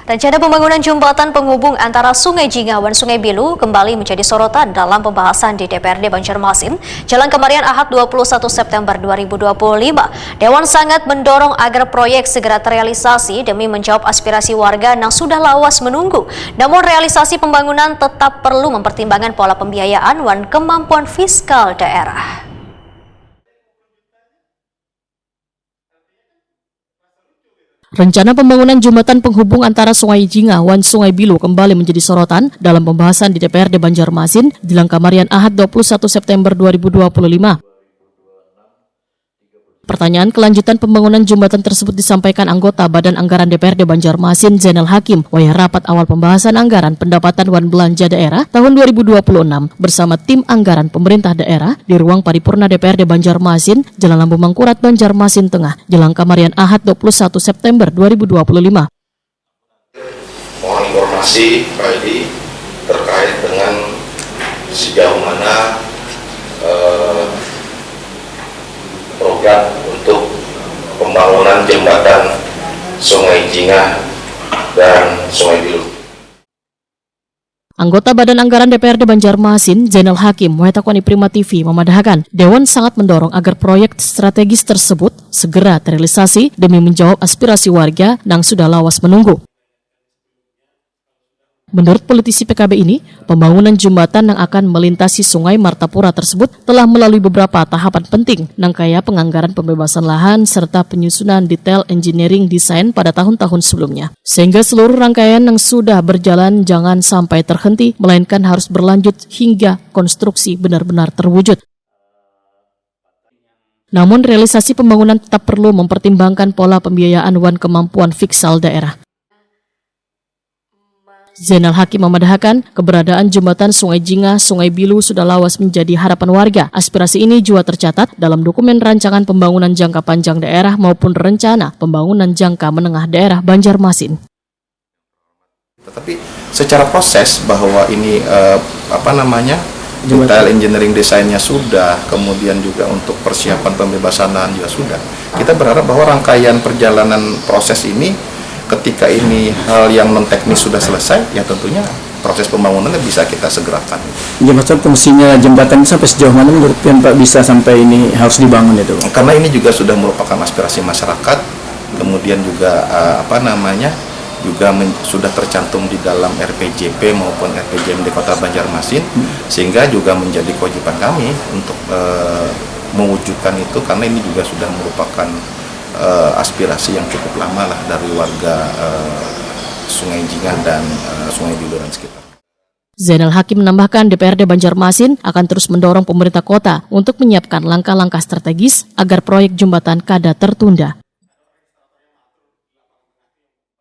Rencana pembangunan jembatan penghubung antara Sungai Jingawan Sungai Bilu kembali menjadi sorotan dalam pembahasan di DPRD Banjarmasin, Jalan Kemarian Ahad 21 September 2025. Dewan sangat mendorong agar proyek segera terrealisasi demi menjawab aspirasi warga yang sudah lawas menunggu. Namun realisasi pembangunan tetap perlu mempertimbangkan pola pembiayaan dan kemampuan fiskal daerah. Rencana pembangunan jembatan penghubung antara Sungai Jingawan Sungai Bilu kembali menjadi sorotan dalam pembahasan di DPRD Banjarmasin Jalan Kemarian Ahad 21 September 2025. Pertanyaan kelanjutan pembangunan jembatan tersebut disampaikan anggota Badan Anggaran DPRD Banjarmasin Zainal Hakim wayah rapat awal pembahasan anggaran pendapatan wan belanja daerah tahun 2026 bersama tim anggaran pemerintah daerah di ruang paripurna DPRD Banjarmasin, Jalan Lampu Mangkurat, Banjarmasin Tengah, Jalan Kemarian Ahad 21 September 2025. Mohon informasi Pak Edi terkait dengan sejauh mana program untuk pembangunan jembatan Sungai Jingah dan Sungai Bilu. Anggota Badan Anggaran DPRD Banjarmasin, Zainal Hakim, Wetakwani Prima TV, memadahkan Dewan sangat mendorong agar proyek strategis tersebut segera terrealisasi demi menjawab aspirasi warga yang sudah lawas menunggu. Menurut politisi PKB ini, pembangunan jembatan yang akan melintasi Sungai Martapura tersebut telah melalui beberapa tahapan penting, nangkaya penganggaran pembebasan lahan serta penyusunan detail engineering desain pada tahun-tahun sebelumnya. Sehingga seluruh rangkaian yang sudah berjalan jangan sampai terhenti, melainkan harus berlanjut hingga konstruksi benar-benar terwujud. Namun realisasi pembangunan tetap perlu mempertimbangkan pola pembiayaan dan kemampuan fiskal daerah. Zainal Hakim memadahkan keberadaan jembatan Sungai Jingah Sungai Bilu sudah lawas menjadi harapan warga. Aspirasi ini juga tercatat dalam dokumen rancangan pembangunan jangka panjang daerah maupun rencana pembangunan jangka menengah daerah Banjarmasin. Tetapi secara proses bahwa ini detail engineering desainnya sudah, kemudian juga untuk persiapan pembebasan lahan juga sudah. Kita berharap bahwa rangkaian perjalanan proses ini ketika ini hal yang non teknis sudah selesai, ya tentunya proses pembangunannya bisa kita segerakan. Jembatan fungsinya jembatan sampai sejauh mana menurut Pak bisa sampai ini harus dibangun itu? Karena ini juga sudah merupakan aspirasi masyarakat, kemudian juga sudah tercantum di dalam RPJP maupun RPJMD Kota Banjarmasin, sehingga juga menjadi kewajiban kami untuk mewujudkan itu, karena ini juga sudah merupakan aspirasi yang cukup lama lah dari warga Sungai Jingah dan Sungai Bilu dan sekitar. Zainal Hakim menambahkan DPRD Banjarmasin akan terus mendorong pemerintah kota untuk menyiapkan langkah-langkah strategis agar proyek jembatan kada tertunda.